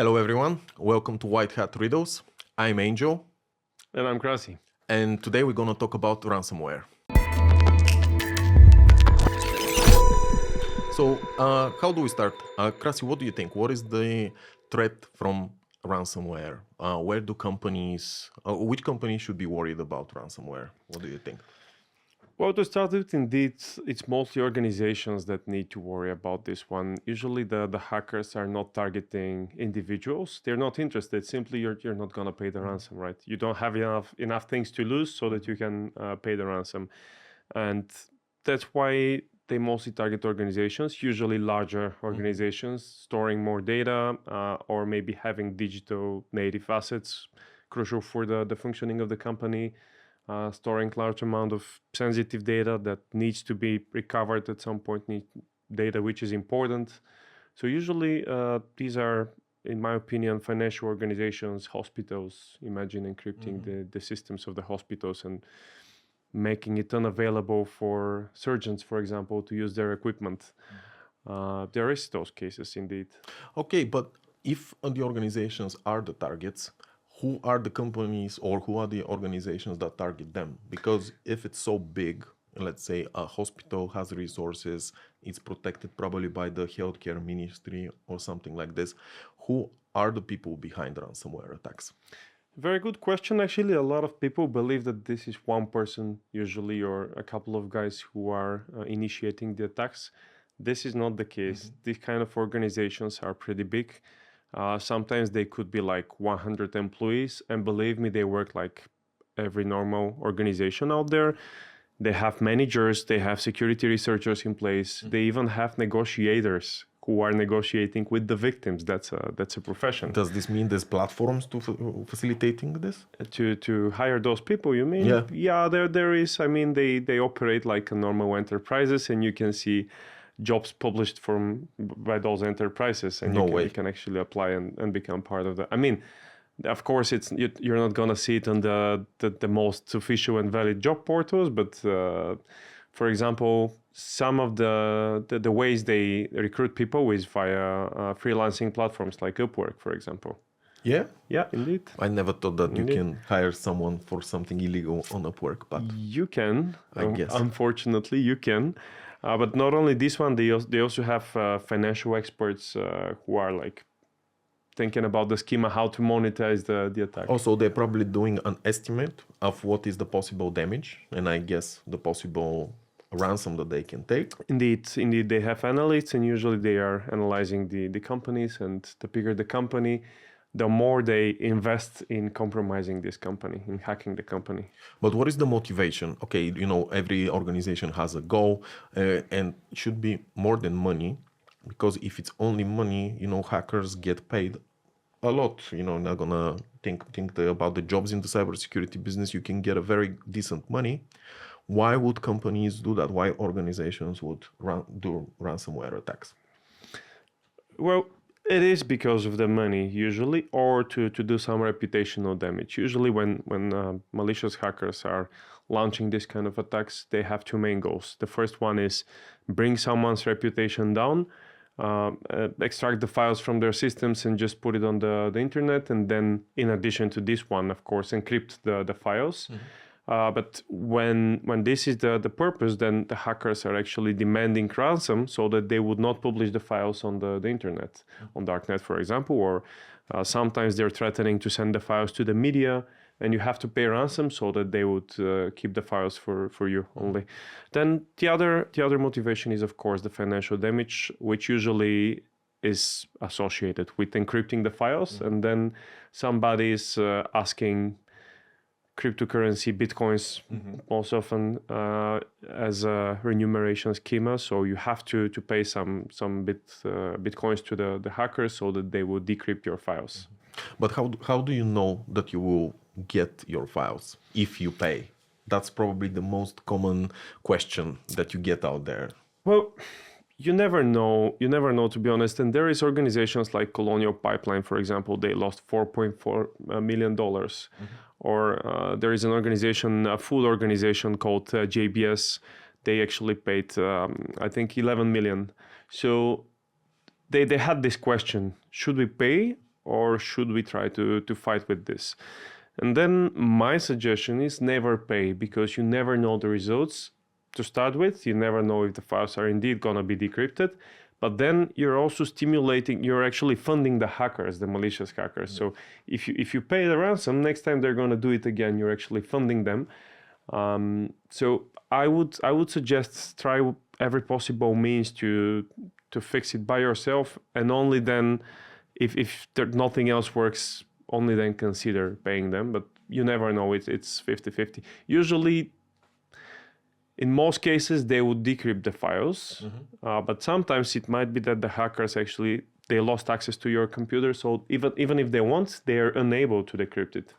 Hello everyone, welcome to White Hat Riddles. I'm Angel. And I'm Krasi. And today we're going to talk about ransomware. So how do we start? Krasi, what do you think? What is the threat from ransomware? Where do which companies should be worried about ransomware? What do you think? Well, to start with, indeed, it's mostly organizations that need to worry about this one. Usually the hackers are not targeting individuals. They're not interested. Simply, you're not going to pay the ransom, right? You don't have enough things to lose so that you can pay the ransom. And that's why they mostly target organizations, usually larger organizations, storing more data or maybe having digital native assets, crucial for the functioning of the company. Storing large amount of sensitive data that needs to be recovered at some point, data which is important. So usually these are, in my opinion, financial organizations, hospitals. Imagine encrypting the systems of the hospitals and making it unavailable for surgeons, for example, to use their equipment. There is those cases indeed. Okay, but if the organizations are the targets, who are the companies or who are the organizations that target them? Because if it's so big, let's say a hospital has resources, it's protected probably by the healthcare ministry or something like this, who are the people behind ransomware attacks? Very good question. Actually, a lot of people believe that this is one person usually or a couple of guys who are initiating the attacks. This is not the case. These kind of organizations are pretty big. Sometimes they could be like 100 employees, and believe me, they work like every normal organization out there. They have managers, they have security researchers in place. They even have negotiators who are negotiating with the victims. That's a profession. Does this mean there's platforms to facilitating this? To hire those people, you mean? Yeah, there is. I mean, they operate like a normal enterprises, and you can see jobs published by those enterprises, and you can actually apply and become part of that. I mean, of course, you're not gonna see it on the most official and valid job portals, but for example, some of the ways they recruit people is via freelancing platforms like Upwork, for example. Yeah? Yeah, indeed. I never thought that you can hire someone for something illegal on Upwork, but you can. I guess. Unfortunately, you can. But not only this one, they also have financial experts who are like thinking about the schema, how to monetize the attack. Also, they're probably doing an estimate of what is the possible damage, and I guess the possible ransom that they can take. Indeed, they have analysts, and usually they are analyzing the companies, and the bigger the company, the more they invest in compromising this company, in hacking the company. But what is the motivation? Okay, every organization has a goal and it should be more than money, because if it's only money, hackers get paid a lot. Not gonna think about the jobs in the cybersecurity business. You can get a very decent money. Why would companies do that? Why organizations would do ransomware attacks? Well, it is because of the money usually, or to do some reputational damage. Usually when malicious hackers are launching this kind of attacks, they have two main goals. The first one is bring someone's reputation down, extract the files from their systems and just put it on the internet. And then in addition to this one, of course, encrypt the files. But when this is the purpose, then the hackers are actually demanding ransom so that they would not publish the files on the internet, on darknet, for example, or sometimes they're threatening to send the files to the media, and you have to pay ransom so that they would keep the files for you only. Then the other motivation is, of course, the financial damage, which usually is associated with encrypting the files, and then somebody is asking cryptocurrency, bitcoins, most often as a remuneration schema. So you have to pay some bitcoins to the hackers so that they will decrypt your files. But how do you know that you will get your files if you pay? That's probably the most common question that you get out there. Well, you never know, to be honest. And there is organizations like Colonial Pipeline, for example, they lost $4.4 million. Or there is an organization, a food organization called JBS. They actually paid, I think, 11 million. So they had this question: should we pay or should we try to fight with this? And then my suggestion is never pay, because you never know the results to start with. You never know if the files are indeed going to be decrypted. But then you're also you're actually funding the hackers, the malicious hackers. So if you pay the ransom, next time they're going to do it again, you're actually funding them. So I would suggest try every possible means to fix it by yourself, and only then, if nothing else works, only then consider paying them. But you never know. It's 50-50. Usually, in most cases, they would decrypt the files, but sometimes it might be that the hackers actually they lost access to your computer. So even if they want, they are unable to decrypt it.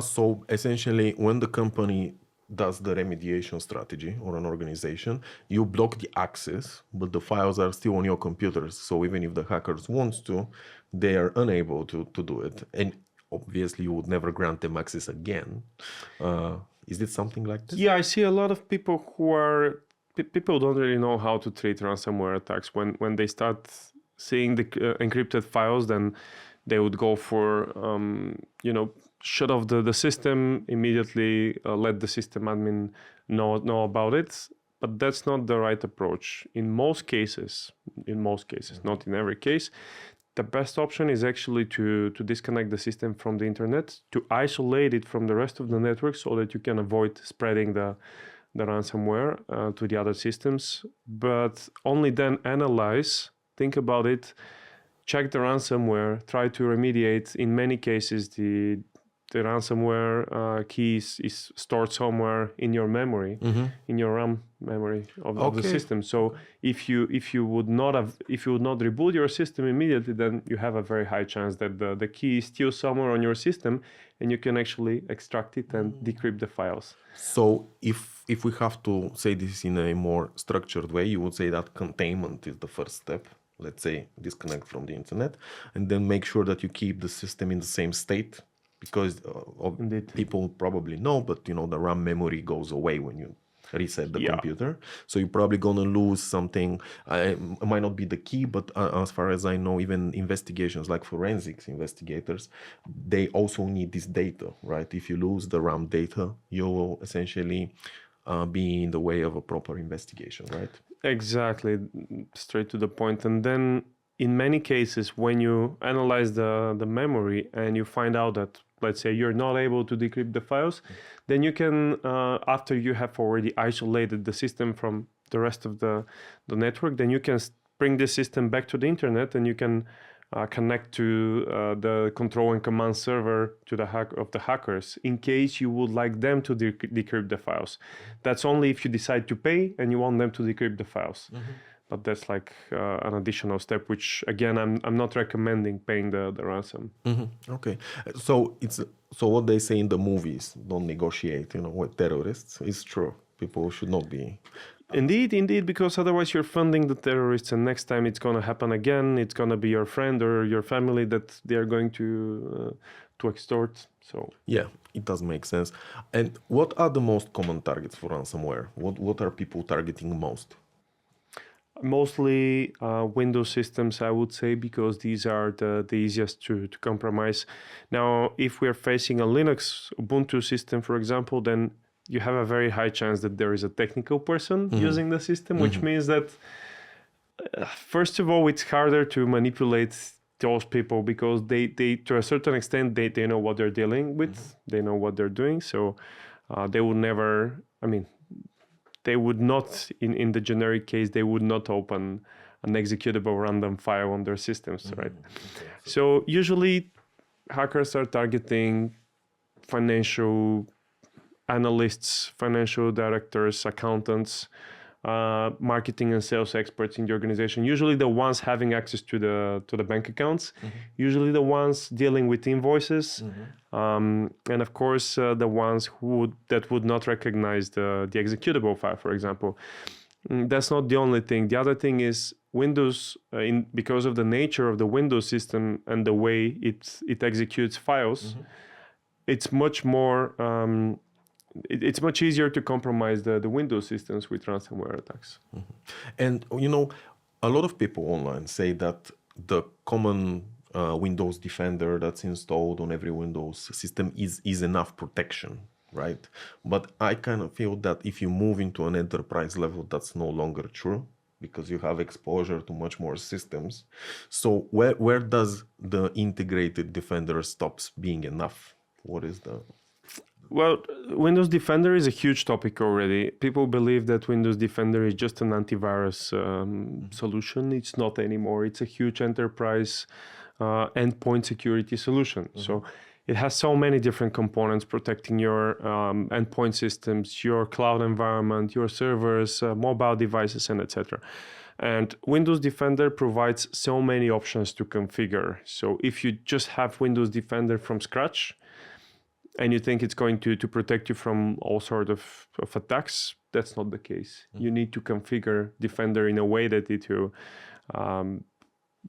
So essentially, when the company does the remediation strategy, or an organization, you block the access, but the files are still on your computers. So even if the hackers want to, they are unable to do it. And obviously, you would never grant them access again. Is it something like this? Yeah, I see a lot of people people don't really know how to treat ransomware attacks. When they start seeing the encrypted files, then they would go for shut off the system immediately, let the system admin know about it. But that's not the right approach. In most cases, not in every case, the best option is actually to disconnect the system from the internet, to isolate it from the rest of the network, so that you can avoid spreading the ransomware to the other systems. But only then analyze, think about it, check the ransomware, try to remediate. In many cases, the ransomware key is stored somewhere in your memory, in your RAM memory of the system. So if you would not reboot your system immediately, then you have a very high chance that the key is still somewhere on your system, and you can actually extract it and decrypt the files. So if we have to say this in a more structured way, you would say that containment is the first step. Let's say disconnect from the internet, and then make sure that you keep the system in the same state. Because people probably know, but the RAM memory goes away when you reset the computer. So you're probably going to lose something. It might not be the key, but as far as I know, even investigations like forensics investigators, they also need this data, right? If you lose the RAM data, you will essentially be in the way of a proper investigation, right? Exactly, straight to the point. And then in many cases, when you analyze the memory and you find out that, let's say, you're not able to decrypt the files, then you can, after you have already isolated the system from the rest of the network, then you can bring the system back to the internet, and you can connect to the control and command server to the hackers, in case you would like them to decrypt the files. That's only if you decide to pay and you want them to decrypt the files. But that's like an additional step, which again, I'm not recommending paying the ransom. Okay, so what they say in the movies, don't negotiate, with terrorists, is true. People should not be. Indeed, because otherwise you're funding the terrorists, and next time it's going to happen again, it's going to be your friend or your family that they are going to extort. So yeah, it does make sense. And what are the most common targets for ransomware? What are people targeting most? Mostly Windows systems, I would say, because these are the easiest to compromise. Now, if we're facing a Linux Ubuntu system, for example, then you have a very high chance that there is a technical person using the system, which means that, first of all, it's harder to manipulate those people, because they to a certain extent, they know what they're dealing with, they know what they're doing. So they would never, they would not, in the generic case, they would not open an executable random file on their systems, right? So usually hackers are targeting financial analysts, financial directors, accountants, marketing and sales experts in the organization. Usually the ones having access to the bank accounts, usually the ones dealing with invoices, and of course the ones that would not recognize the executable file, for example. That's not the only thing. The other thing is Windows, because of the nature of the Windows system and the way it executes files, it's much more. It's much easier to compromise the Windows systems with ransomware attacks. And a lot of people online say that the common Windows Defender that's installed on every Windows system is enough protection, right? But I kind of feel that if you move into an enterprise level, that's no longer true because you have exposure to much more systems. So where does the integrated Defender stops being enough? What is the... Well, Windows Defender is a huge topic already. People believe that Windows Defender is just an antivirus solution. It's not anymore. It's a huge enterprise endpoint security solution. So it has so many different components protecting your endpoint systems, your cloud environment, your servers, mobile devices, and etc. And Windows Defender provides so many options to configure. So if you just have Windows Defender from scratch, and you think it's going to protect you from all sorts of attacks, that's not the case. You need to configure Defender in a way that it will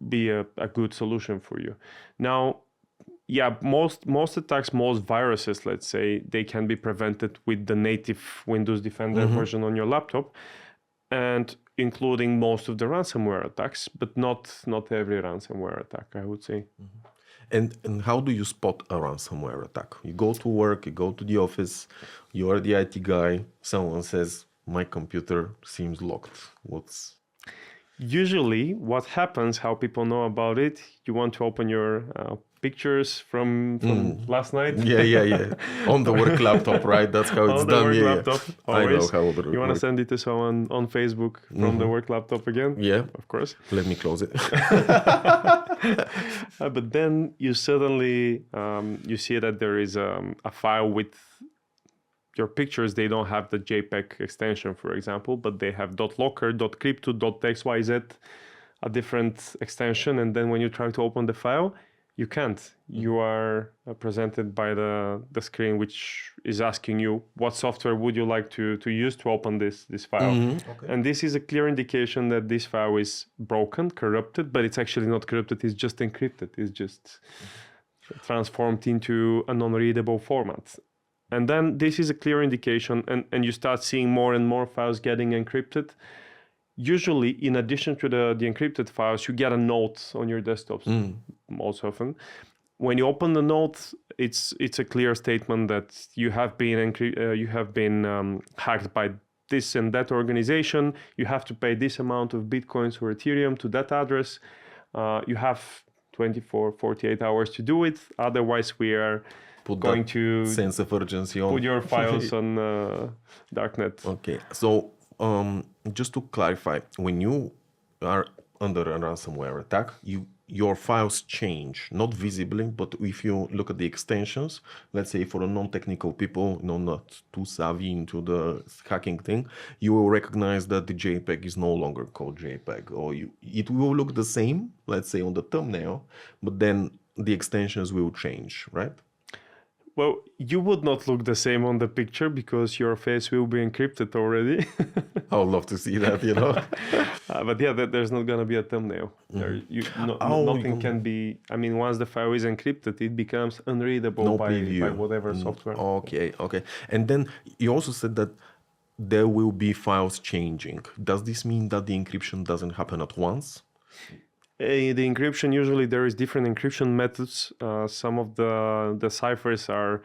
be a good solution for you. Now, yeah, most attacks, most viruses, let's say, they can be prevented with the native Windows Defender version on your laptop, and including most of the ransomware attacks, but not every ransomware attack, I would say. And how do you spot a ransomware attack? You go to work, you go to the office, you are the IT guy, someone says, my computer seems locked. Usually what happens, how people know about it, you want to open your pictures from last night. Yeah. On the work laptop, right? That's how it's on done. The work laptop, always. I know how you want to send it to someone on Facebook from the work laptop again? Yeah. Of course. Let me close it. But then you suddenly, you see that there is a file with your pictures. They don't have the JPEG extension, for example, but they have .locker, .crypto, .xyz, a different extension. And then when you try to open the file, you can't. You are presented by the screen, which is asking you what software would you like to use to open this file. Okay. And this is a clear indication that this file is broken, corrupted, but it's actually not corrupted. It's just encrypted. It's just transformed into a non-readable format. And then this is a clear indication, and you start seeing more and more files getting encrypted. Usually, in addition to the encrypted files, you get a note on your desktops most often. When you open the note, it's a clear statement that you have been hacked by this and that organization. You have to pay this amount of Bitcoins or Ethereum to that address. You have 24, 48 hours to do it. Otherwise, we are going to sense of urgency on. Put your files on darknet. Okay, so just to clarify, when you are under a ransomware attack, your files change, not visibly, but if you look at the extensions, let's say for a non-technical people, not too savvy into the hacking thing, you will recognize that the JPEG is no longer called JPEG, or it will look the same, let's say on the thumbnail, but then the extensions will change, right? Well, you would not look the same on the picture because your face will be encrypted already. I would love to see that, But yeah, there's not going to be a thumbnail. Nothing can be... I mean, once the file is encrypted, it becomes unreadable by whatever software. Okay. And then you also said that there will be files changing. Does this mean that the encryption doesn't happen at once? The encryption, usually there is different encryption methods. Some of the ciphers are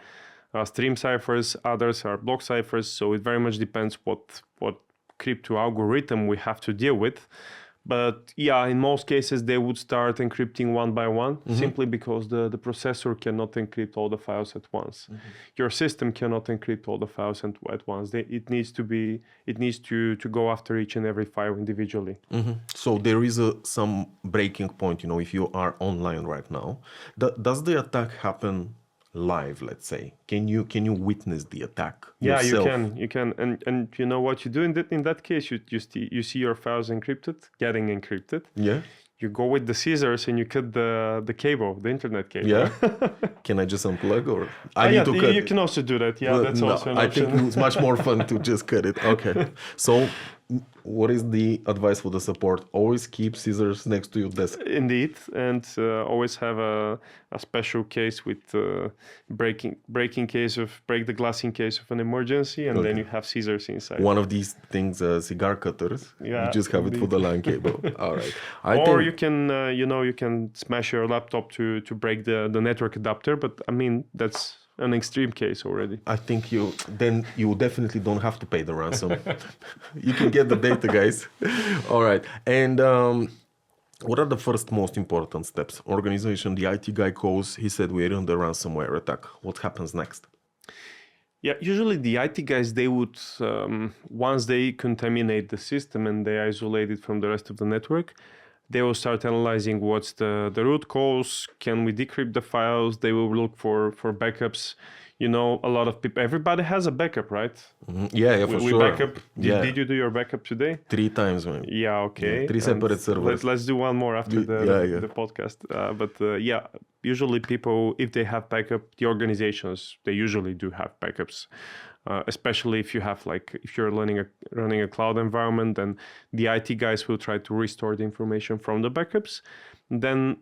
stream ciphers, others are block ciphers. So it very much depends what crypto algorithm we have to deal with. But yeah, in most cases, they would start encrypting one by one, simply because the processor cannot encrypt all the files at once. Your system cannot encrypt all the files at once. It needs to go after each and every file individually. So there is some breaking point, if you are online right now. Does the attack happen live, let's say? Can you witness the attack yourself? Yeah, you can. And you know what you do in that case? You see your files getting encrypted. Yeah. You go with the scissors and you cut the cable, the internet cable. Yeah. Can I just unplug or I need to cut? You can also do that. Yeah, that's also an option. I think it's much more fun to just cut it. Okay. So what is the advice for the support? Always keep scissors next to your desk. Indeed, and always have a special case with break the glass in case of an emergency, and then you have scissors inside. One of these things, cigar cutters. Yeah, you just have it for the LAN cable. All right. You can, you can smash your laptop to break the network adapter, but I mean that's an extreme case already. I think you definitely don't have to pay the ransom. You can get the data, guys. All right. And what are the first most important steps? Organization, the IT guy calls, he said we're under ransomware attack. What happens next? Yeah, usually the IT guys, they would, once they contaminate the system and they isolate it from the rest of the network, they will start analyzing what's the root cause. Can we decrypt the files? They will look for backups. You know, a lot of people, everybody has a backup, right? Mm-hmm. Yeah, for we sure. Backup. Did you do your backup today? 3 times, man. Yeah, okay. Yeah, 3 separate servers. Let's do one more after the podcast. Yeah, usually people, if they have backup, the organizations, they usually do have backups. Especially if you have if you're running a cloud environment, and the IT guys will try to restore the information from the backups. Then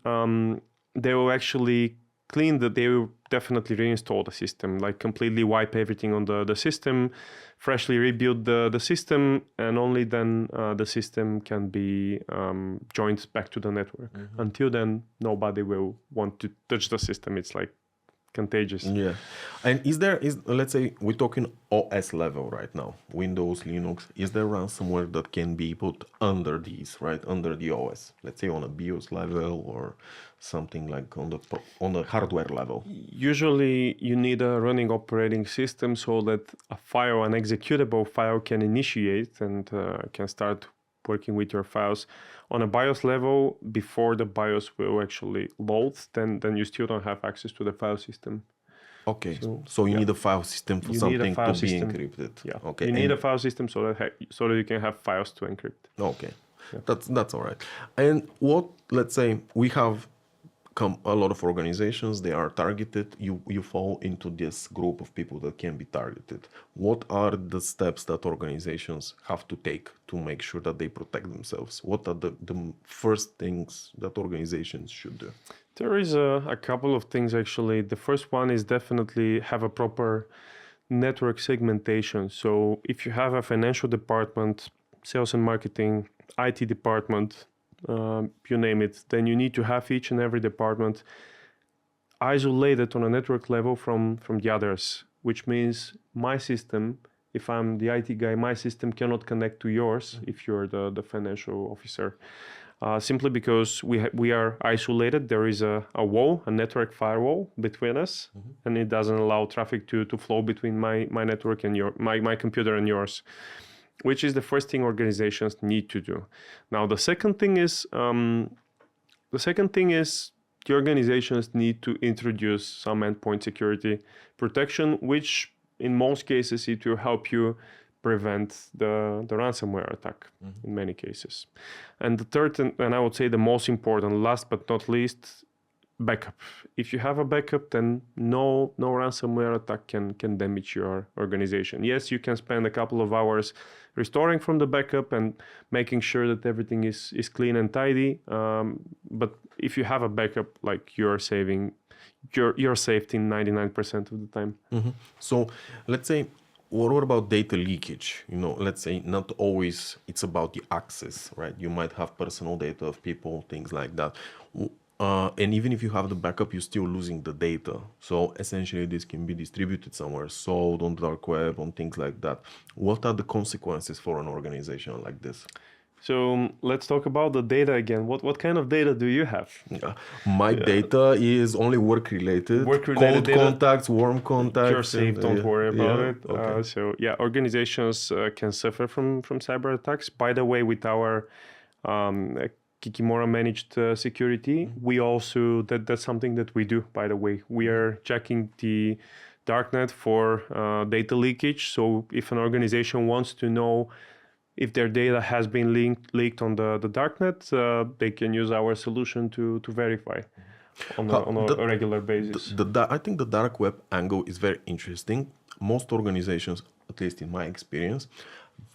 they will actually they will definitely reinstall the system, like completely wipe everything on the system, freshly rebuild the system, and only then the system can be joined back to the network. Mm-hmm. Until then, nobody will want to touch the system. It's like contagious. Yeah. And let's say we're talking OS level right now, Windows, Linux, is there ransomware that can be put under these, right, under the OS, let's say on a BIOS level or something like on the hardware level? Usually you need a running operating system so that an executable file can initiate and can start working with your files. On a BIOS level, before the BIOS will actually load, then you still don't have access to the file system. Okay, so you need a file system for something to be encrypted. Yeah, okay. You need a file system so that you can have files to encrypt. Okay, yeah. That's all right. And let's say we have a lot of organizations, they are targeted. You fall into this group of people that can be targeted. What are the steps that organizations have to take to make sure that they protect themselves? What are the first things that organizations should do? There is a couple of things actually. The first one is definitely have a proper network segmentation. So if you have a financial department, sales and marketing, IT department, you name it, then you need to have each and every department isolated on a network level from the others, which means my system, if I'm the IT guy, my system cannot connect to yours if you're the financial officer. Simply because we are isolated. There is a wall, a network firewall between us, and it doesn't allow traffic to flow between my network and my computer and yours, which is the first thing organizations need to do. Now, the second thing is the organizations need to introduce some endpoint security protection, which in most cases it will help you prevent the ransomware attack in many cases. And the third, and I would say the most important, last but not least, backup. If you have a backup, then no ransomware attack can damage your organization. Yes, you can spend a couple of hours restoring from the backup and making sure that everything is clean and tidy. But if you have a backup, like you're safe in 99% of the time. Mm-hmm. So let's say, what about data leakage? Let's say not always it's about the access, right? You might have personal data of people, things like that. And even if you have the backup, you're still losing the data. So essentially this can be distributed somewhere, sold on the dark web, on things like that. What are the consequences for an organization like this? So let's talk about the data again. What kind of data do you have? My data is only work-related. Cold data. Contacts, warm contacts. You're safe, don't worry about it. Okay. Organizations can suffer from cyber attacks. By the way, with our Kikimora managed security, we also, that's something that we do, by the way. We are checking the darknet for data leakage. So if an organization wants to know if their data has been leaked on the darknet, they can use our solution to verify on a regular basis. I think the dark web angle is very interesting. Most organizations, at least in my experience,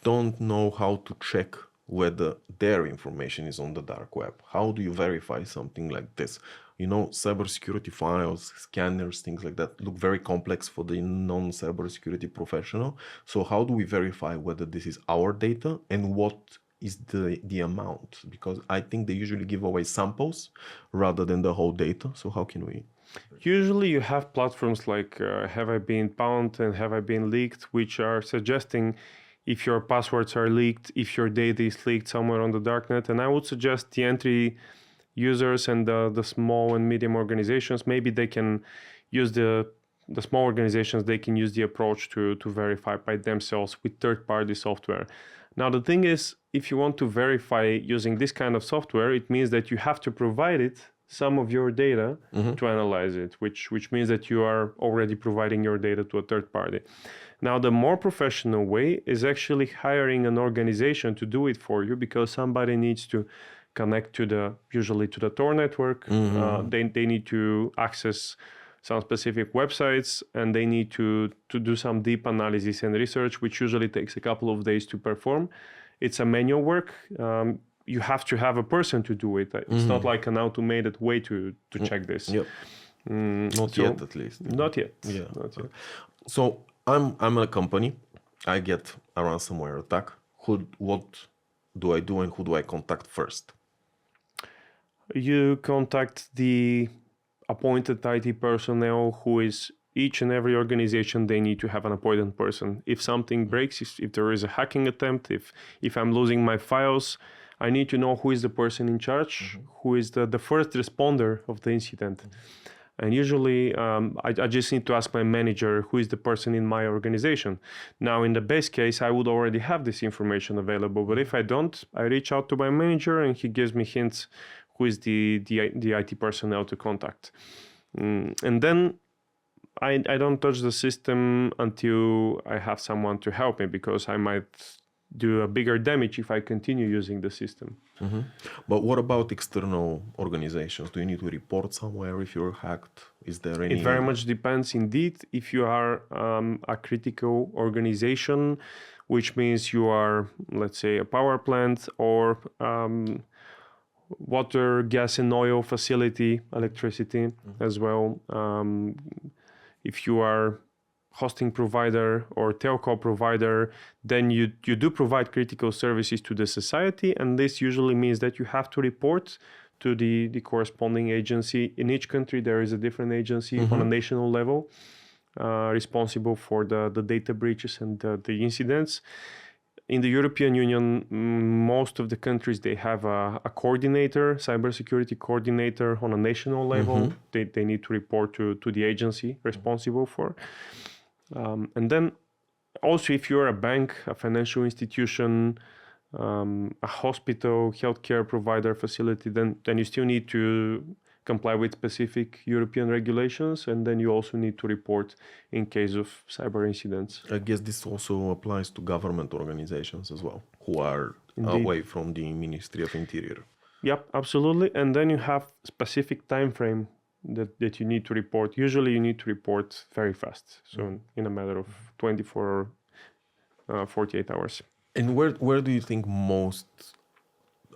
don't know how to check whether their information is on the dark web. How do you verify something like this? You know, cybersecurity files, scanners, things like that look very complex for the non-cybersecurity professional. So how do we verify whether this is our data and what is the amount? Because I think they usually give away samples rather than the whole data. So how can we? Usually you have platforms like Have I Been Pwned and Have I Been Leaked, which are suggesting if your passwords are leaked, if your data is leaked somewhere on the darknet. And I would suggest the entry users and the small and medium organizations, maybe they can use the small organizations, they can use the approach to verify by themselves with third-party software. Now, the thing is, if you want to verify using this kind of software, it means that you have to provide it some of your data to analyze it, which means that you are already providing your data to a third party. Now, the more professional way is actually hiring an organization to do it for you, because somebody needs to connect usually to the Tor network. They need to access some specific websites, and they need to do some deep analysis and research, which usually takes a couple of days to perform. It's a manual work. You have to have a person to do it. It's not like an automated way to check this. Yep. Not yet, at least. Not yet. Yeah. Not yet. So I'm a company. I get a ransomware attack. What do I do and who do I contact first? You contact the appointed IT personnel, who is each and every organization. They need to have an appointed person. If something breaks, if there is a hacking attempt, if I'm losing my files, I need to know who is the person in charge, who is the first responder of the incident. And usually I just need to ask my manager who is the person in my organization. Now, in the best case, I would already have this information available. But if I don't, I reach out to my manager and he gives me hints who is the IT personnel to contact. And then I don't touch the system until I have someone to help me, because I might do a bigger damage if I continue using the system. But what about external organizations? Do you need to report somewhere if you're hacked? Is there any? It very much depends indeed. If you are a critical organization, which means you are, let's say, a power plant or water, gas and oil facility, electricity as well. If you are hosting provider or telco provider, then you do provide critical services to the society, and this usually means that you have to report to the corresponding agency. In each country there is a different agency on a national level responsible for the data breaches and the incidents. In the European Union, most of the countries, they have a coordinator, cybersecurity coordinator on a national level. They need to report to the agency responsible for. And then also, if you're a bank, a financial institution, a hospital, healthcare provider, facility, then you still need to comply with specific European regulations, and then you also need to report in case of cyber incidents. I guess this also applies to government organizations as well, who are away from the Ministry of Interior. Yep, absolutely. And then you have specific time frame that you need to report. Usually you need to report very fast, so in a matter of 24 or 48 hours. And where do you think most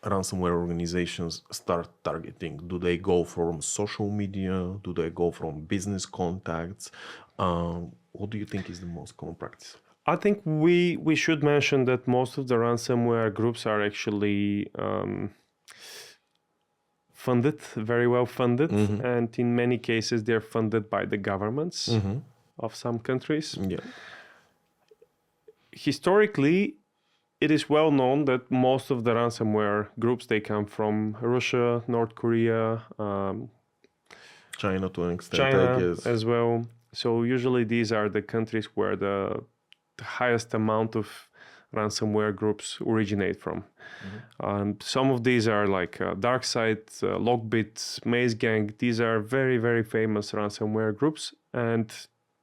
ransomware organizations start targeting? Do they go from social media? Do they go from business contacts? What do you think is the most common practice? I think we should mention that most of the ransomware groups are actually funded, very well funded, and in many cases they're funded by the governments of some countries. Yeah. Historically, it is well known that most of the ransomware groups, they come from Russia, North Korea, China to an extent, China I guess. as well. So usually these are the countries where the highest amount of ransomware groups originate from. Some of these are like DarkSide, Lockbit, Maze Gang. These are very, very famous ransomware groups, and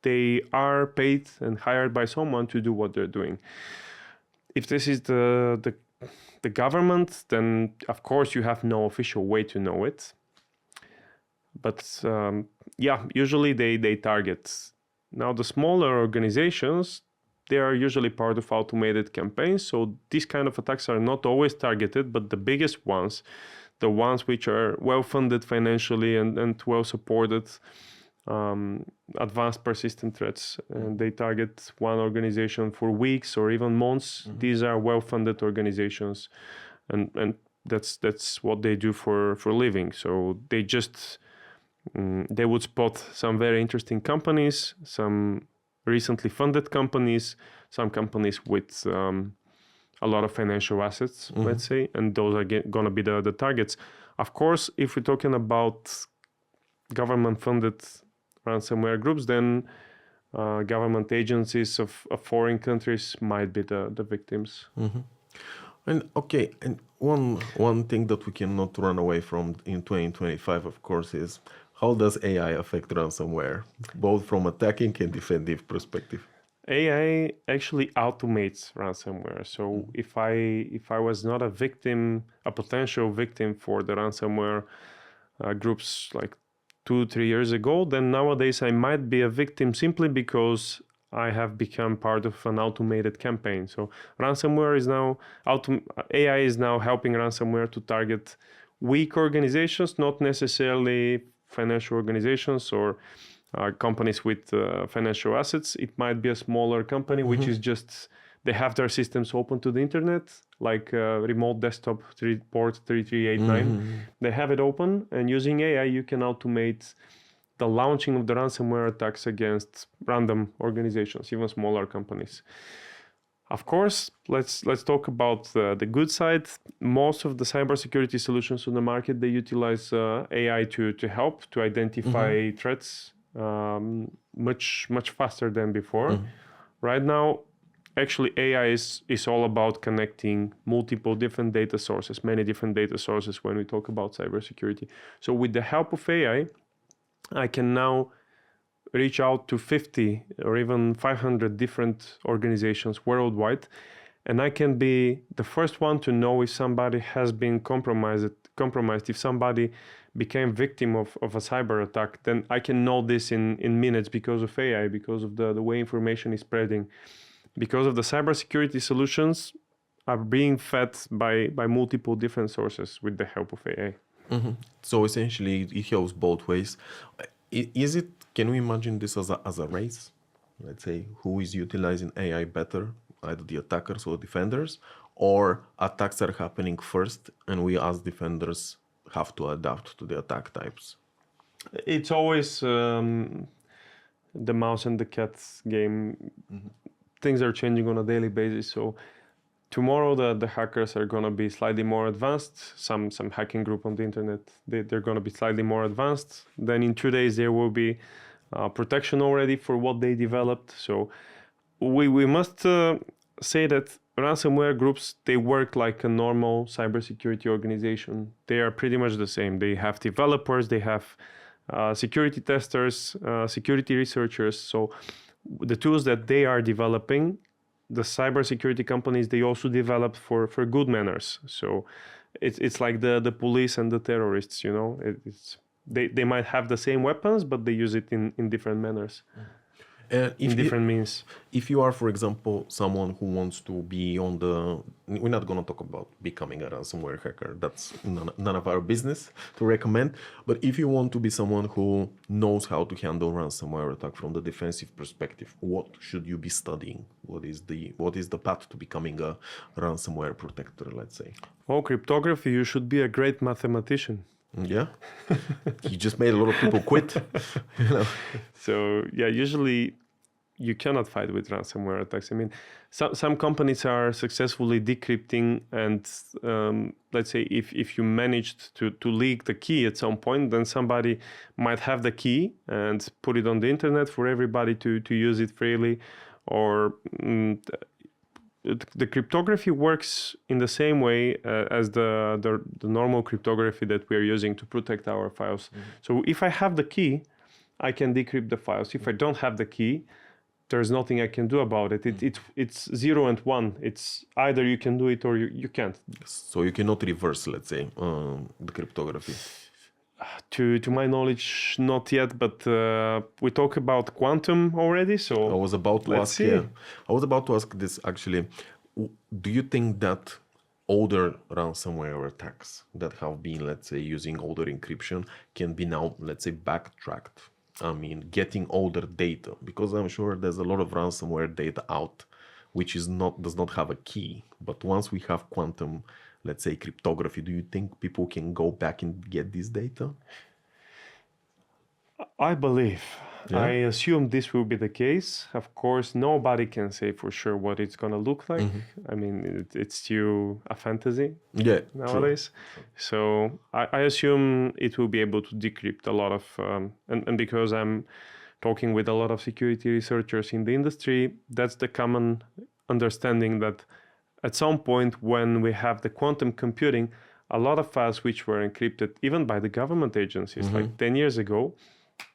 they are paid and hired by someone to do what they're doing. If this is the government, then of course you have no official way to know it. But usually they target. Now the smaller organizations, they are usually part of automated campaigns. So these kind of attacks are not always targeted, but the biggest ones, the ones which are well-funded financially and well-supported, advanced persistent threats, and they target one organization for weeks or even months. These are well-funded organizations, and that's what they do for living. So they just they would spot some very interesting companies, some recently funded companies, some companies with a lot of financial assets, let's say, and those are going to be the targets. Of course, if we're talking about government-funded ransomware groups, then government agencies of foreign countries might be the victims. And okay, and one thing that we cannot run away from in 2025, of course, is how does AI affect ransomware, both from attacking and defensive perspective? AI actually automates ransomware. So if I was not a victim, a potential victim for the ransomware groups like 2-3 years ago, then nowadays I might be a victim simply because I have become part of an automated campaign. So ransomware is now AI is now helping ransomware to target weak organizations, not necessarily financial organizations or companies with financial assets. It might be a smaller company which is just, they have their systems open to the internet, like remote desktop port 3389. They have it open, and using AI you can automate the launching of the ransomware attacks against random organizations, even smaller companies. Of course, let's talk about the good side. Most of the cybersecurity solutions on the market, they utilize AI to help to identify threats much faster than before. Right now, actually, AI is all about connecting multiple different data sources, many different data sources when we talk about cybersecurity. So with the help of AI, I can now reach out to 50 or even 500 different organizations worldwide, and I can be the first one to know if somebody has been compromised. If somebody became victim of a cyber attack, then I can know this in minutes because of AI, because of the way information is spreading, because of the cybersecurity solutions are being fed by multiple different sources with the help of AI. So essentially, it helps both ways. Can we imagine this as a race? Let's say, who is utilizing AI better, either the attackers or defenders, or attacks are happening first and we as defenders have to adapt to the attack types? It's always the mouse and the cat game. Things are changing on a daily basis. So tomorrow the hackers are going to be slightly more advanced. Some hacking group on the internet, they're going to be slightly more advanced. Then in 2 days there will be protection already for what they developed. So we must say that ransomware groups, they work like a normal cybersecurity organization. They are pretty much the same. They have developers, they have security testers, security researchers. So the tools that they are developing, the cybersecurity companies, they also develop for good manners. So it's like the police and the terrorists, you know. They might have the same weapons, but they use it in different manners. In different means. If you are, for example, someone who wants to be on we're not going to talk about becoming a ransomware hacker. That's none of our business to recommend. But if you want to be someone who knows how to handle ransomware attack from the defensive perspective, what should you be studying? What is the path to becoming a ransomware protector, let's say? Oh, cryptography, you should be a great mathematician. Yeah, he just made a lot of people quit. You know? So yeah, usually you cannot fight with ransomware attacks. I mean, some companies are successfully decrypting, and let's say if you managed to leak the key at some point, then somebody might have the key and put it on the internet for everybody to use it freely, or the cryptography works in the same way as the normal cryptography that we are using to protect our files. So if I have the key, I can decrypt the files. If I don't have the key, there's nothing I can do about it. It's 0 and 1. It's either you can do it or you can't. So you cannot reverse, let's say, the cryptography. To my knowledge, not yet, but we talk about quantum already. So I was about to let's ask. see. Yeah, I was about to ask this actually. Do you think that older ransomware attacks that have been, let's say, using older encryption can be now, let's say, backtracked? I mean, getting older data, because I'm sure there's a lot of ransomware data out, which does not have a key. But once we have quantum, let's say, cryptography, do you think people can go back and get this data? I believe. Yeah. I assume this will be the case. Of course, nobody can say for sure what it's going to look like. I mean, it's still a fantasy Yeah, nowadays. So I assume it will be able to decrypt a lot of, and because I'm talking with a lot of security researchers in the industry, that's the common understanding that at some point when we have the quantum computing, a lot of files which were encrypted even by the government agencies like 10 years ago,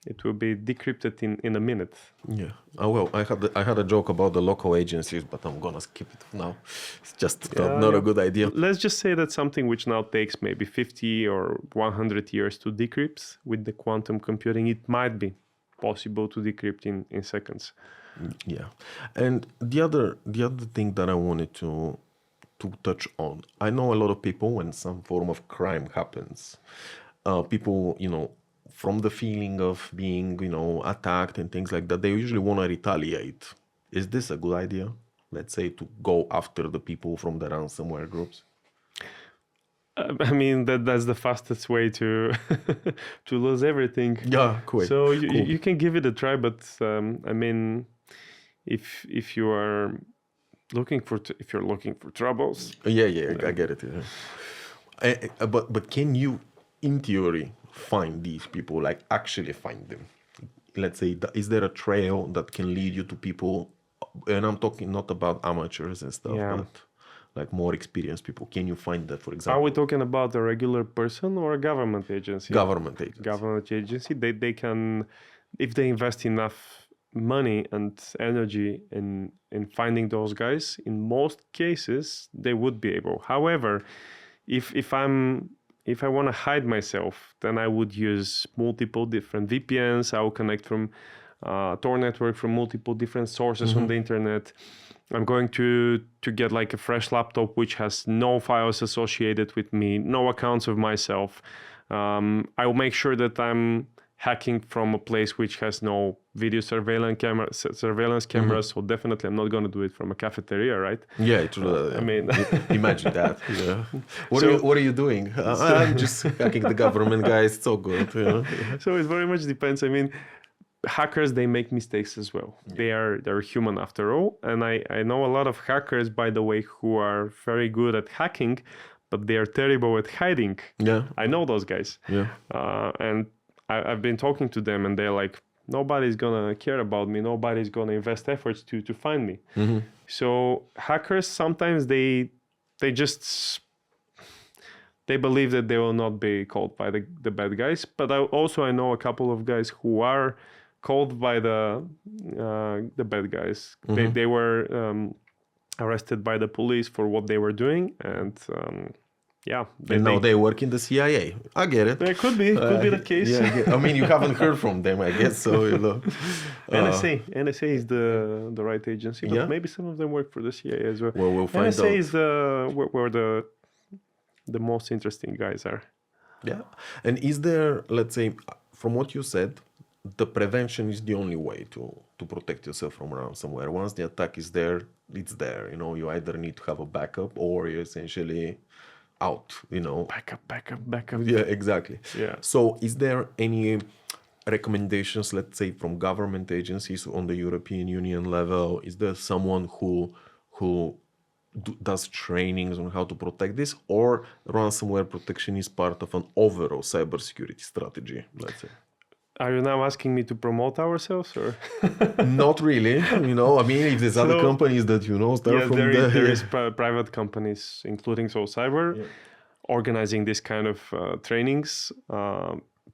it will be decrypted in a minute. Yeah. Oh, well, I had a joke about the local agencies, but I'm gonna skip it now. It's just not a good idea. Let's just say that something which now takes maybe 50 or 100 years to decrypt, with the quantum computing, it might be possible to decrypt in seconds. Yeah. And the other thing that I wanted to touch on, I know a lot of people, when some form of crime happens, people, from the feeling of being, attacked and things like that, they usually want to retaliate. Is this a good idea? Let's say to go after the people from the ransomware groups? I mean, that's the fastest way to to lose everything. Yeah, cool. So you can give it a try, but I mean, if you are looking for troubles. Yeah, I get it. Yeah. But can you, in theory, find these people, like actually find them? Let's say, is there a trail that can lead you to people? And I'm talking not about amateurs and stuff, but like more experienced people. Can you find that, for example? Are we talking about a regular person or a government agency? Government agency. Government agency. They can, if they invest enough money and energy in finding those guys, in most cases they would be able. However, if I want to hide myself, then I would use multiple different VPNs. I will connect from Tor network from multiple different sources on the internet. I'm going to get like a fresh laptop which has no files associated with me, no accounts of myself. I will make sure that I'm hacking from a place which has no video surveillance cameras. So definitely I'm not going to do it from a cafeteria, right? Yeah, true. I mean, imagine that. Yeah. What are you doing? I'm just hacking the government, guys. It's so good. So it very much depends. I mean, hackers, they make mistakes as well. Yeah. They're human after all. And I know a lot of hackers, by the way, who are very good at hacking, but they are terrible at hiding. Yeah. I know those guys. Yeah. And I've been talking to them, and they're like, nobody's gonna care about me. Nobody's gonna invest efforts to find me. So hackers, sometimes they believe that they will not be caught by the bad guys. But I know a couple of guys who are called by the bad guys. They were arrested by the police for what they were doing, and now they work in the CIA. I get it. It could be the case. Yeah, I mean, you haven't heard from them, I guess. So NSA is the right agency, but maybe some of them work for the CIA as well. Well, we'll find out. NSA is where the most interesting guys are. Yeah, and is there, let's say, from what you said, the prevention is the only way to protect yourself from ransomware. Once the attack is there, it's there. You either need to have a backup or you're essentially out. Backup. Yeah, exactly. Yeah. So is there any recommendations, let's say, from government agencies on the European Union level? Is there someone who does trainings on how to protect this, or ransomware protection is part of an overall cybersecurity strategy, let's say? Are you now asking me to promote ourselves, or? Not really. I mean, if there's other companies that start from there is private companies, including Cyber, organizing this kind of trainings.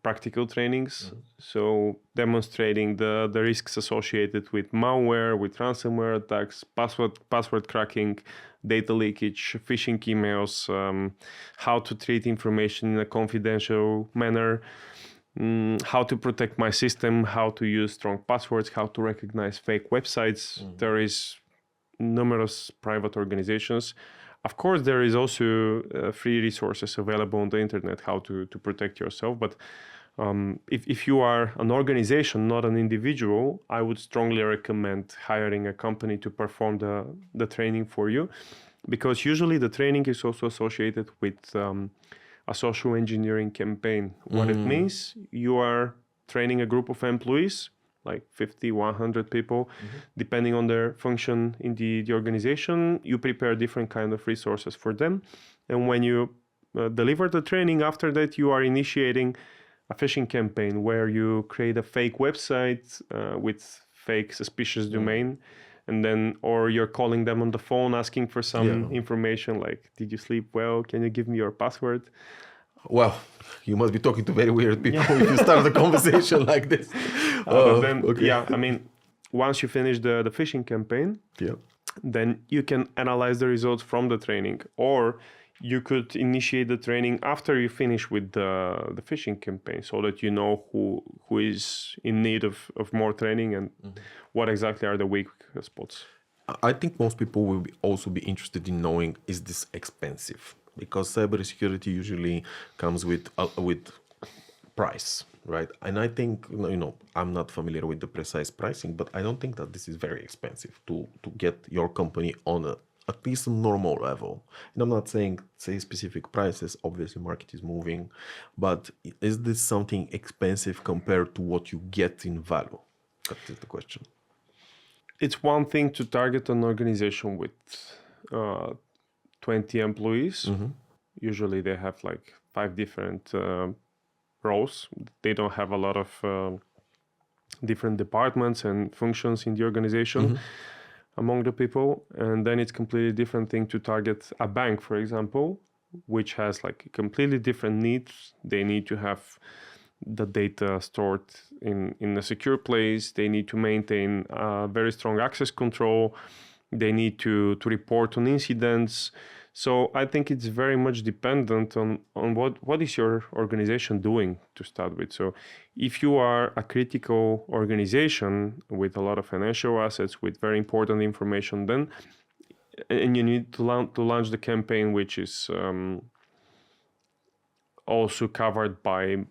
practical trainings. So demonstrating the risks associated with malware, with ransomware attacks, password cracking, data leakage, phishing emails, how to treat information in a confidential manner, how to protect my system, how to use strong passwords, how to recognize fake websites. There is numerous private organizations. Of course, there is also free resources available on the internet how to protect yourself. But if you are an organization, not an individual, I would strongly recommend hiring a company to perform the training for you, because usually the training is also associated with a social engineering campaign. What it means, you are training a group of employees, like 50, 100 people, depending on their function in the organization. You prepare different kind of resources for them. And when you deliver the training, after that, you are initiating a phishing campaign where you create a fake website with fake suspicious domain. And then, or you're calling them on the phone asking for some information like, did you sleep well? Can you give me your password? Well, you must be talking to very weird people if you start a conversation like this. But then, I mean, once you finish the phishing campaign, then you can analyze the results from the training, or you could initiate the training after you finish with the phishing campaign, so that you know who is in need of more training and what exactly are the weak spots. I think most people will also be interested in knowing, is this expensive? Because cybersecurity usually comes with price, right? And I think, I'm not familiar with the precise pricing, but I don't think that this is very expensive to get your company on at least a normal level. And I'm not saying say specific prices, obviously market is moving, but is this something expensive compared to what you get in value? That is the question. It's one thing to target an organization with 20 employees. Usually they have like 5 different roles. They don't have a lot of different departments and functions in the organization among the people. And then it's completely different thing to target a bank, for example, which has like completely different needs. They need to have the data stored in a secure place. They need to maintain very strong access control. They need to report on incidents. So I think it's very much dependent on what is your organization doing to start with. So if you are a critical organization with a lot of financial assets, with very important information, then and you need to launch the campaign, which is also covered by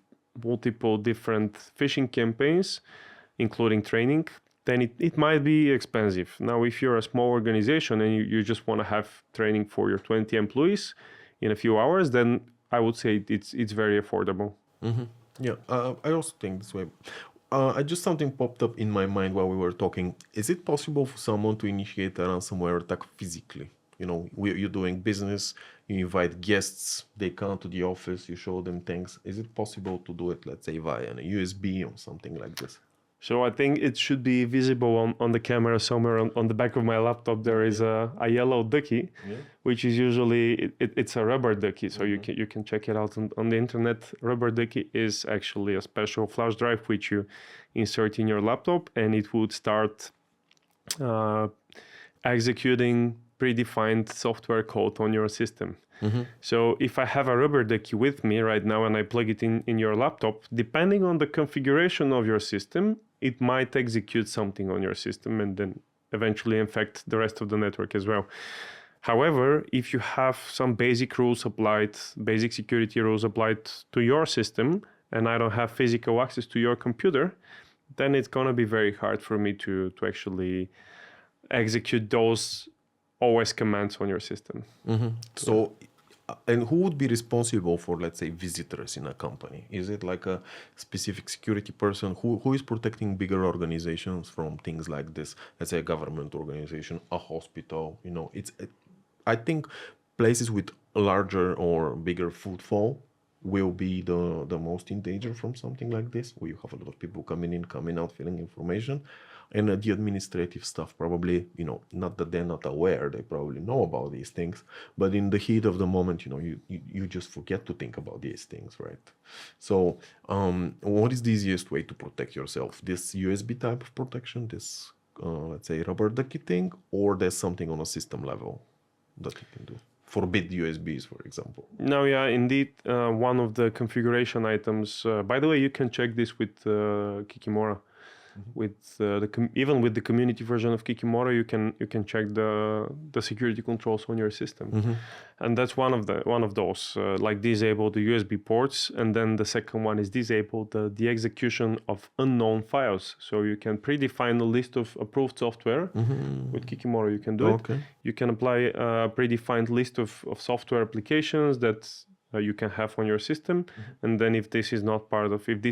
multiple different phishing campaigns, including training, then it might be expensive. Now, if you're a small organization and you just want to have training for your 20 employees in a few hours, then I would say it's very affordable. Yeah, I also think this way. Just something popped up in my mind while we were talking. Is it possible for someone to initiate a ransomware attack physically? You're doing business, you invite guests, they come to the office, you show them things. Is it possible to do it, let's say, via a USB or something like this? So I think it should be visible on the camera somewhere on the back of my laptop. There is a yellow ducky, which is usually, it's a rubber ducky. So you can check it out on the internet. Rubber ducky is actually a special flash drive which you insert in your laptop, and it would start executing predefined software code on your system. So if I have a rubber ducky with me right now and I plug it in your laptop, depending on the configuration of your system, it might execute something on your system and then eventually infect the rest of the network as well. However, if you have some basic rules applied, basic security rules applied to your system, and I don't have physical access to your computer, then it's going to be very hard for me to actually execute those OS commands on your system. So, and who would be responsible for, let's say, visitors in a company? Is it like a specific security person? Who is protecting bigger organizations from things like this? Let's say a government organization, a hospital. I think places with larger or bigger footfall will be the most in danger from something like this, where you have a lot of people coming in, coming out, filling information. And the administrative stuff, probably, not that they're not aware, they probably know about these things, but in the heat of the moment, you just forget to think about these things, right? So what is the easiest way to protect yourself? This USB type of protection, this, let's say, rubber ducky thing, or there's something on a system level that you can do? Forbid USBs, for example. No, yeah, indeed. One of the configuration items, by the way, you can check this with Kikimora. With even with the community version of Kikimora, you can check the security controls on your system, and that's one of those like disable the USB ports, and then the second one is disable the execution of unknown files. So you can predefine a list of approved software. With Kikimora, you can do it. You can apply a predefined list of software applications that you can have on your system, and then if this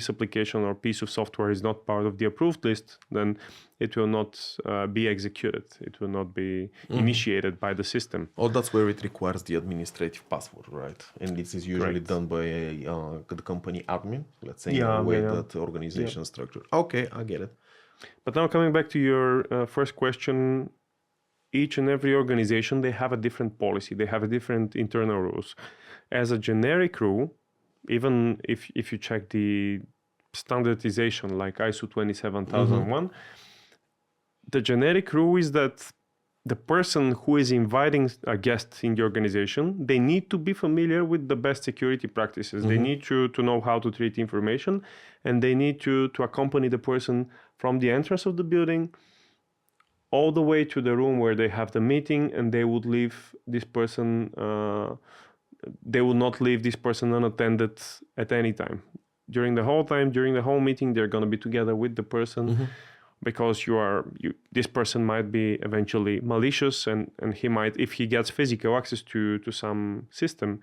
application or piece of software is not part of the approved list, then it will not be executed. It will not be initiated by the system. Oh, that's where it requires the administrative password, right? And this is usually done by the company admin, let's say, in the way that the organization structure. Okay, I get it. But now coming back to your first question, each and every organization, they have a different policy. They have a different internal rules. As a generic rule, even if you check the standardization like ISO 27001, the generic rule is that the person who is inviting a guest in the organization, they need to be familiar with the best security practices. They need to know how to treat information, and they need to accompany the person from the entrance of the building all the way to the room where they have the meeting, and they would leave this person they will not leave this person unattended at any time. During the whole meeting, they're going to be together with the person, because this person might be eventually malicious, and he might, if he gets physical access to some system,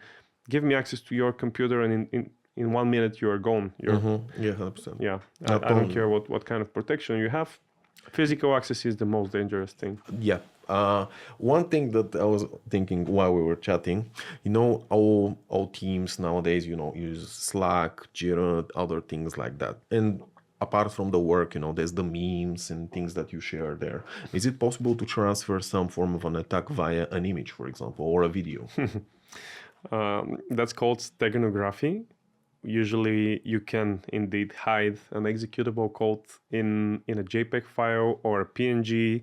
give me access to your computer, and in 1 minute you are gone. Yeah, 100%. Yeah, I don't care what kind of protection you have. Physical access is the most dangerous thing. Yeah. One thing that I was thinking while we were chatting, all teams nowadays, use Slack, Jira, other things like that. And apart from the work, there's the memes and things that you share there. Is it possible to transfer some form of an attack via an image, for example, or a video? That's called steganography. Usually you can indeed hide an executable code in a JPEG file or a PNG,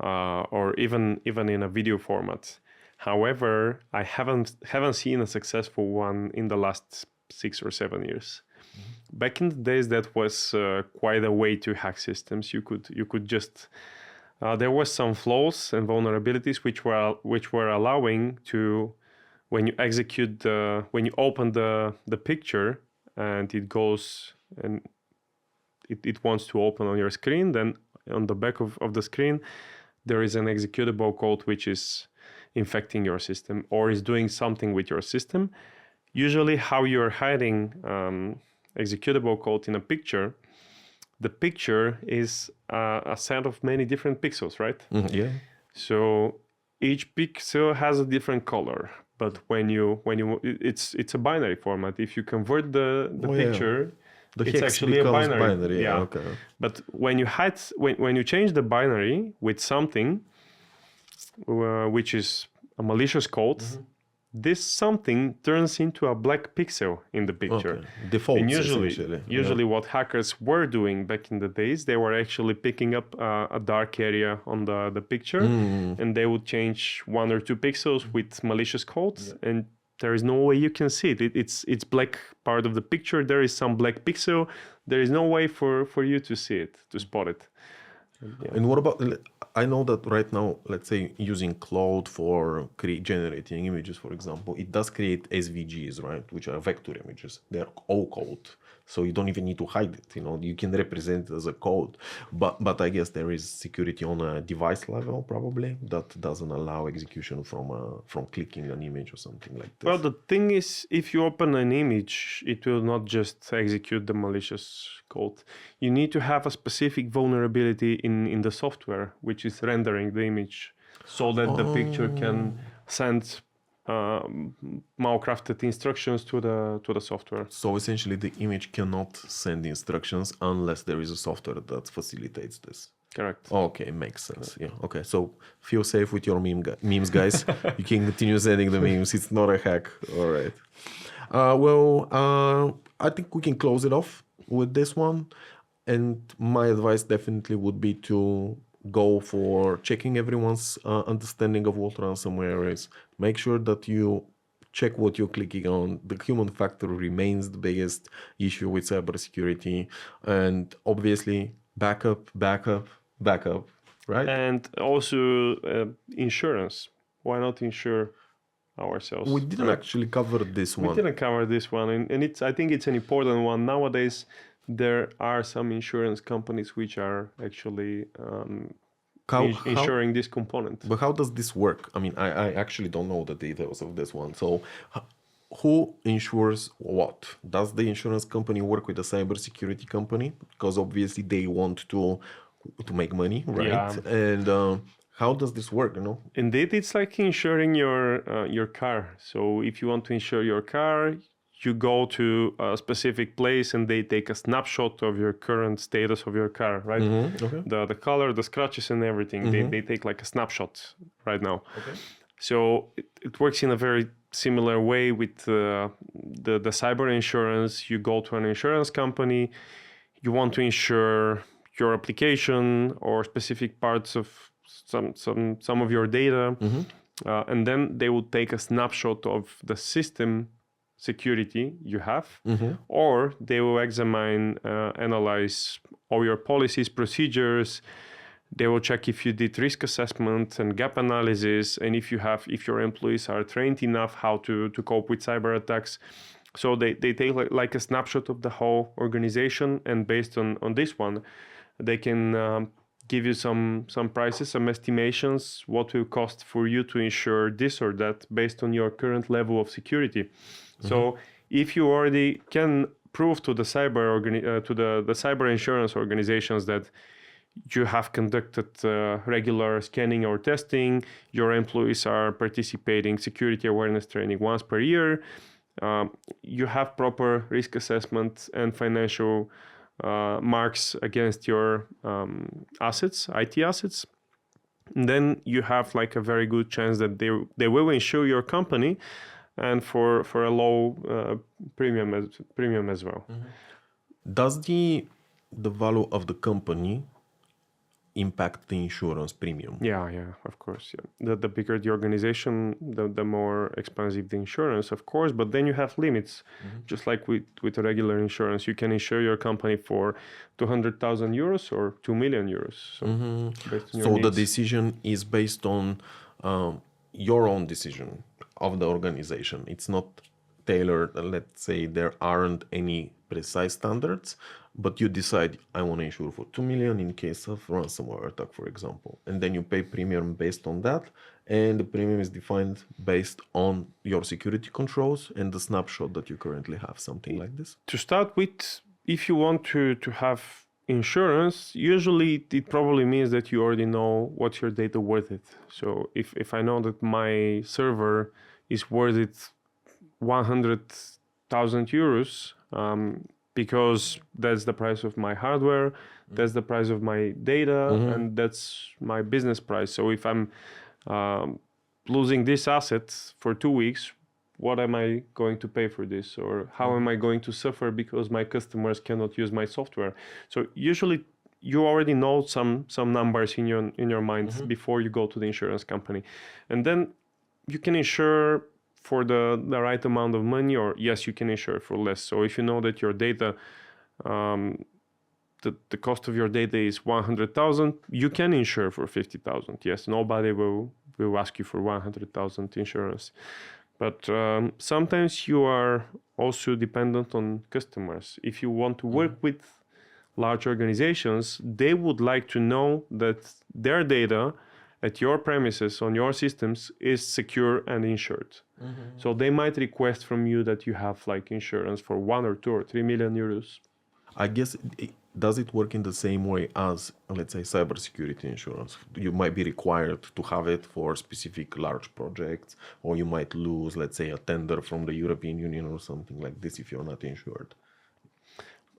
or even in a video format. However, I haven't seen a successful one in the last 6 or 7 years. Back in the days, that was quite a way to hack systems. You could just there was some flaws and vulnerabilities which were allowing to, when you execute when you open the picture and it goes and it wants to open on your screen, then on the back of the screen there is an executable code which is infecting your system or is doing something with your system. Usually how you're hiding executable code in a picture, the picture is a set of many different pixels, right? Yeah. So each pixel has a different color. But when you it's a binary format. If you convert the picture, it's actually a binary. Yeah. Okay. But when you change the binary with something which is a malicious code, this something turns into a black pixel in the picture. Okay. Defaults, and usually what hackers were doing back in the days, they were actually picking up a dark area on the picture, and they would change 1 or 2 pixels with malicious codes, and there is no way you can see it. It's black part of the picture. There is some black pixel. There is no way for you to see it, to spot it. Yeah. And what about, I know that right now, let's say using Claude for generating images, for example, it does create SVGs, right? Which are vector images. They're all code. So you don't even need to hide it. You can represent it as a code. But I guess there is security on a device level probably that doesn't allow execution from clicking an image or something like this. Well, the thing is, if you open an image, it will not just execute the malicious code. You need to have a specific vulnerability in the software, which is rendering the image, so that the picture can send mal-crafted instructions to the software. So essentially, the image cannot send instructions unless there is a software that facilitates this. Correct. Okay, makes sense. Yeah. Okay. So feel safe with your memes, guys. You can continue sending the memes. It's not a hack. All right. I think we can close it off with this one. And my advice definitely would be to go for checking everyone's understanding of what ransomware is. Make sure that you check what you're clicking on. The human factor remains the biggest issue with cybersecurity. And obviously, backup, right? And also insurance. Why not insure ourselves? We didn't actually cover this one. We didn't cover this one, and I think it's an important one. Nowadays, there are some insurance companies which are actually insuring this component. But how does this work? I mean, I actually don't know the details of this one. So who insures what? Does the insurance company work with a cybersecurity company? Because obviously they want to make money, right? Yeah. And how does this work, you know? Indeed, it's like insuring your car. So if you want to insure your car, you go to a specific place and they take a snapshot of your current status of your car, right? Mm-hmm. Okay. The color, the scratches and everything. Mm-hmm. They take like a snapshot right now. Okay. So it works in a very similar way with the cyber insurance. You go to an insurance company, you want to insure your application or specific parts of some of your data, Mm-hmm. and then they will take a snapshot of the system security you have, Mm-hmm. or they will examine, analyze all your policies, procedures. They will check if you did risk assessment and gap analysis, and if your employees are trained enough how to cope with cyber attacks. So they take like a snapshot of the whole organization, and based on this one, they can give you some prices, some estimations, what will cost for you to insure this or that based on your current level of security. Mm-hmm. So if you already can prove to the cyber insurance organizations that you have conducted regular scanning or testing, your employees are participating security awareness training once per year, you have proper risk assessment and financial marks against your assets, IT assets, and then you have like a very good chance that they will insure your company, and for a low premium as well. Mm-hmm. Does the value of the company impact the insurance premium? Yeah, of course. Yeah. The bigger the organization, the more expensive the insurance, of course. But then you have limits, just like with a regular insurance. You can insure your company for 200,000 euros or 2 million euros. So, based on your So the needs. decision is based on your own decision of the organization. It's not tailored. Let's say there aren't any precise standards, but you decide, I want to insure for 2 million in case of ransomware attack, for example. And then you pay premium based on that. And the premium is defined based on your security controls and the snapshot that you currently have, something like this. To start with, if you want to have insurance, usually it probably means that you already know what's your data worth it. So if I know that my server is worth it 100,000 euros, because that's the price of my hardware, that's the price of my data, and that's my business price. So if I'm losing this asset for 2 weeks, what am I going to pay for this? Or how am I going to suffer because my customers cannot use my software? So usually you already know some numbers in your mind before you go to the insurance company. And then you can insure for the right amount of money, or yes, you can insure for less. So if you know that your data, the cost of your data is 100,000, you can insure for 50,000. Yes, nobody will ask you for 100,000 insurance. But sometimes you are also dependent on customers. If you want to work with large organizations, they would like to know that their data at your premises, on your systems, is secure and insured. So they might request from you that you have like insurance for 1 or 2 or 3 million euros. I guess does it work in the same way as, let's say, cybersecurity insurance? You might be required to have it for specific large projects, or you might lose, let's say, a tender from the European Union or something like this if you're not insured.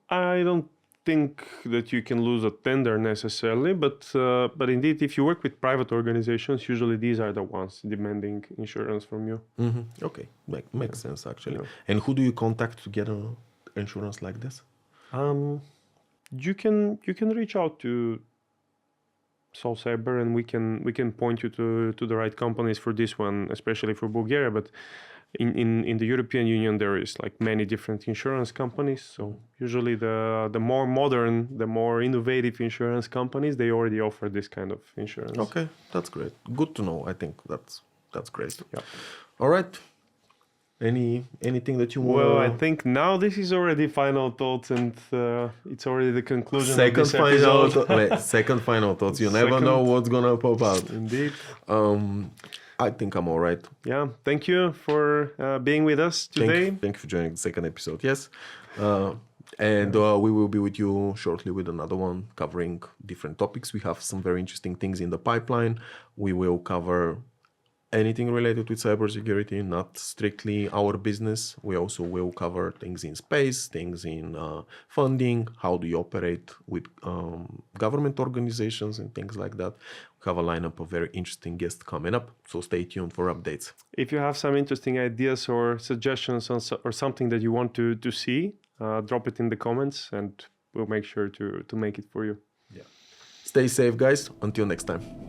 I don't think that you can lose a tender necessarily, but indeed, if you work with private organizations, usually these are the ones demanding insurance from you. Okay, makes sense actually. Yeah. And who do you contact to get an insurance like this? You can reach out to Sol Cyber, and we can point you to the right companies for this one, especially for Bulgaria. But in the European Union, there is like many different insurance companies. So usually the more modern, the more innovative insurance companies, they already offer this kind of insurance. Okay, that's great. Good to know. I think that's great. Yeah. All right. Anything that you want? Well, I think now this is already final thoughts, and it's already the conclusion Second of this final episode. wait, second final thoughts. You never Second. know what's gonna pop out. Indeed. I think I'm all right. Yeah. Thank you for being with us today. Thank you for joining the second episode. Yes. And we will be with you shortly with another one covering different topics. We have some very interesting things in the pipeline. We will cover anything related with cybersecurity, not strictly our business. We also will cover things in space, things in funding, how do you operate with government organizations and things like that. We have a lineup of very interesting guests coming up, so stay tuned for updates. If you have some interesting ideas or suggestions or something that you want to see, drop it in the comments, and we'll make sure to make it for you. Stay safe, guys. Until next time.